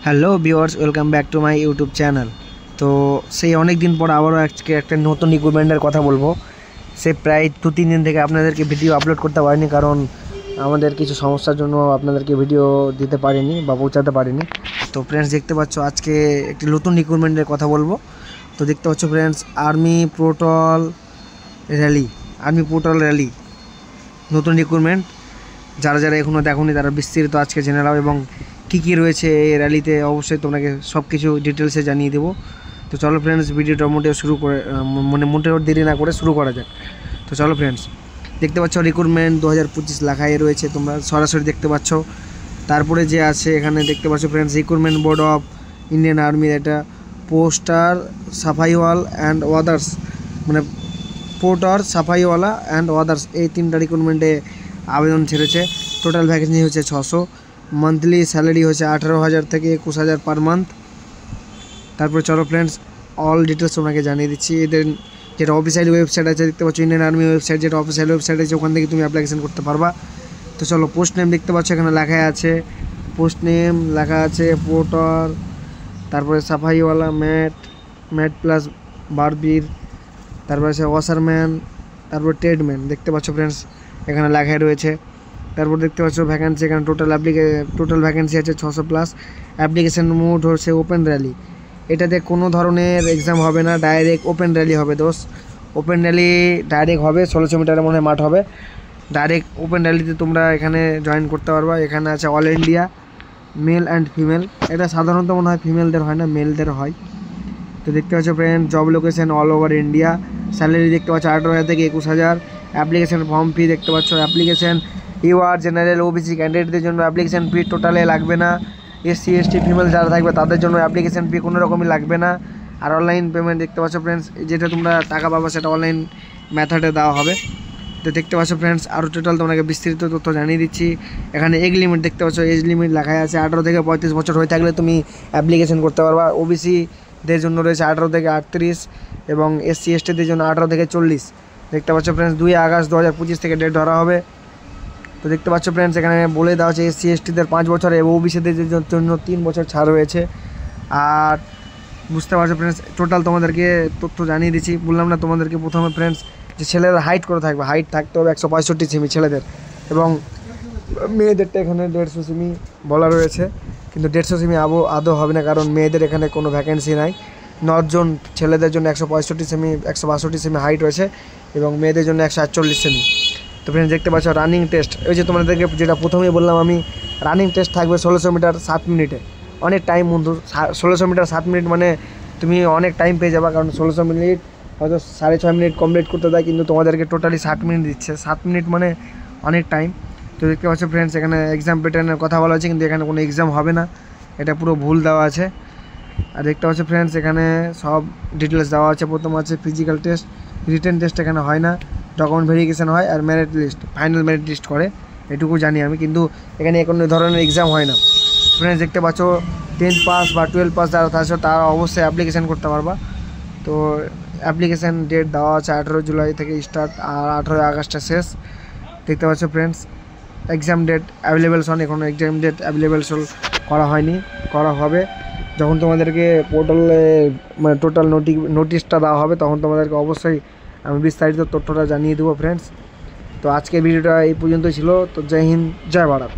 Hello viewers, welcome back to my YouTube channel. তো সেই অনেক দিন পর আবারও আজকে একটা নতুন ইকুইপমেন্টের কথা বলবো। সে প্রায় 2-3 দিন থেকে আপনাদেরকে ভিডিও আপলোড করতে পারিনি, কারণ আমাদের কিছু সমস্যার জন্য আপনাদেরকে ভিডিও দিতে পারিনি বা পৌঁছাতে পারিনি। তো ফ্রেন্ডস, দেখতে পাচ্ছ আজকে একটি নতুন ইকুইপমেন্টের কথা বলবো। তো দেখতে পাচ্ছ ফ্রেন্ডস, আর্মি পোর্টাল র্যালি নতুন রিক্রুটমেন্ট। যারা যারা এখনও দেখোনি তারা বিস্তারিত আজকে জেনে নাও, এবং কী কী রয়েছে এই র্যালিতে অবশ্যই তোমাকে সব কিছু ডিটেলসে জানিয়ে দেবো। তো চলো ফ্রেন্ডস, ভিডিওটা মোটেও দেরি না করে শুরু করা যাক। তো চলো ফ্রেন্ডস, দেখতে পাচ্ছ রিক্রুটমেন্ট 2025 লেখাই রয়েছে, তোমরা সরাসরি দেখতে পাচ্ছ। তারপরে যে আছে এখানে দেখতে পাচ্ছ friends, recruitment board of Indian আর্মির এটা পোস্টার সাফাইওয়াল অ্যান্ড আদার্স, মানে পোর্টার সাফাইওয়ালা অ্যান্ড আদার্স, এই 3টা রিক্রুটমেন্টে আবেদন ছেড়েছে। টোটাল ভ্যাকেন্সি হচ্ছে 600, মান্থলি স্যালারি হচ্ছে 18,000 থেকে 21,000 পার মান্থ। তারপরে চলো ফ্রেন্ডস, অল ডিটেলস তোমাকে জানিয়ে দিচ্ছি। এদের যেটা অফিসিয়াল ওয়েবসাইট আছে দেখতে পাচ্ছ, ইন্ডিয়ান আর্মি ওয়েবসাইট, যেটা অফিসিয়াল ওয়েবসাইট আছে ওখান থেকে তুমি অ্যাপ্লিকেশন করতে পারবা। তো চলো, পোস্ট নেম দেখতে পাচ্ছ এখানে লেখা আছে, পোস্ট নেম লেখা আছে পোর্টার, তারপরে সাফাইওয়ালা, ম্যাট প্লাস বারবির, তারপরে আছে ওয়াশারম্যান, তারপর ট্রেডম্যান। দেখতে পাচ্ছ ফ্রেন্ডস এখানে লেখাই রয়েছে। তারপর দেখতে পাচ্ছ ভ্যাকেন্সি, এখানে টোটাল ভ্যাকেন্সি আছে 600+। অ্যাপ্লিকেশন মোড হচ্ছে ওপেন র্যালি। এটাতে কোনো ধরনের এক্সাম হবে না, ডাইরেক্ট ওপেন র্যালি হবে দোস্ত। ওপেন র্যালি ডাইরেক্ট হবে, 1600 মিটারের মনে মাঠ হবে। ডাইরেক্ট ওপেন র্যালিতে তোমরা এখানে জয়েন করতে পারবা। এখানে আছে all India, male and female. এটা সাধারণত মনে হয় ফিমেলদের হয় না, মেলদের হয়। তো দেখতে পাচ্ছ friend, job location all over India. Salary দেখতে পাচ্ছ 18,000 থেকে 21,000। অ্যাপ্লিকেশন ফর্ম ফি দেখতে পাচ্ছ, অ্যাপ্লিকেশন ইউআর জেনারেল ওবিসি ক্যান্ডিডেটদের জন্য অ্যাপ্লিকেশন ফি টোটালে লাগবে না। এসসি এসটি ফিমেল যারা থাকবে তাদের জন্য অ্যাপ্লিকেশন ফি কোনো রকমই লাগবে না। আর অনলাইন পেমেন্ট দেখতে পাচ্ছ ফ্রেন্ডস, যেটা তোমরা টাকা পাবা সেটা অনলাইন মেথডে দেওয়া হবে। তো দেখতে পাচ্ছ ফ্রেন্ডস, আরও টোটাল তোমাকে বিস্তৃত তথ্য জানিয়ে দিচ্ছি। এখানে এজ লিমিট দেখতে পাচ্ছ, এজ লিমিট লেখা আছে 18 থেকে 35 বছর হয়ে থাকলে তুমি অ্যাপ্লিকেশন করতে পারবা। ওবিসিদের জন্য রয়েছে 18 থেকে 38, এবং এসসি এসটিদের জন্য 18 থেকে 40। দেখতে পাচ্ছ ফ্রেন্ডস, 2 আগস্ট 2025 থেকে ডেট ধরা হবে। তো দেখতে পাচ্ছ ফ্রেন্ডস, এখানে বলে দেওয়া হচ্ছে এসসি এসটিদের 5 বছর এবং ওবিসিদের জন্য 3 বছর ছাড় রয়েছে। আর বুঝতে পারছো ফ্রেন্ডস, টোটাল তোমাদেরকে তথ্য জানিয়ে দিচ্ছি। বললাম না তোমাদেরকে প্রথমে ফ্রেন্ডস, যে ছেলেদের হাইট করে থাকবে, হাইট থাকতে হবে 165 সেমি ছেলেদের, এবং মেয়েদেরটা এখানে 150 সেমি বলা রয়েছে, কিন্তু 150 সেমি আদৌ হবে না, কারণ মেয়েদের এখানে কোনো ভ্যাকেন্সি নাই। 9 জন ছেলেদের জন্য 165 সেমি, 162 সেমি হাইট রয়েছে, এবং মেয়েদের জন্য 148 সেমি। তো ফ্রেন্ডস দেখতে পাচ্ছ রানিং টেস্ট, ওই যে তোমাদেরকে যেটা প্রথমেই বললাম আমি, রানিং টেস্ট থাকবে 1600 মিটার 7 মিনিটে। অনেক টাইম বন্ধু, 1600 মিটার 7 মিনিট মানে তুমি অনেক টাইম পেয়ে যাবা, কারণ 1600 মিনিট হয়তো 6.5 মিনিট কমপ্লিট করতে দেয়, কিন্তু তোমাদেরকে টোটালি 60 মিনিট দিচ্ছে। 7 মিনিট মানে অনেক টাইম। তো দেখতে পাচ্ছ ফ্রেন্ডস, এখানে এক্সাম প্যাটার্নের কথা বলা হয়েছে, কিন্তু এখানে কোনো এক্সাম হবে না, এটা পুরো ভুল দেওয়া আছে। আর দেখতে পাচ্ছ ফ্রেন্ডস, এখানে সব ডিটেলস দেওয়া আছে। প্রথম আছে ফিজিক্যাল টেস্ট, রিটেন টেস্ট এখানে হয় না, ডকুমেন্ট ভেরিফিকেশান হয়, আর merit list, final merit list করে, এটুকু জানি আমি, কিন্তু এখানে কোনো ধরনের এক্সাম হয় না। ফ্রেন্ডস দেখতে পাচ্ছ 10th পাস বা 12 পাস যারা থাকছে তারা অবশ্যই অ্যাপ্লিকেশান করতে পারবা। তো অ্যাপ্লিকেশান ডেট দেওয়া আছে 18 জুলাই থেকে স্টার্ট, আর 18 আগস্টে শেষ। দেখতে পাচ্ছ ফ্রেন্ডস, এক্সাম ডেট অ্যাভেলেবেল এখনো এক্সাম ডেট অ্যাভেলেবেল করা হয়নি, করা হবে যখন তোমাদেরকে পোর্টালে মানে টোটাল নোটিশটা দেওয়া হবে, তখন তোমাদেরকে অবশ্যই আমি বিস্তারিত তথ্যটা জানিয়ে দেবো ফ্রেন্ডস। তো আজকের ভিডিওটা এই পর্যন্তই ছিল। তো জয় হিন্দ, জয় ভারত।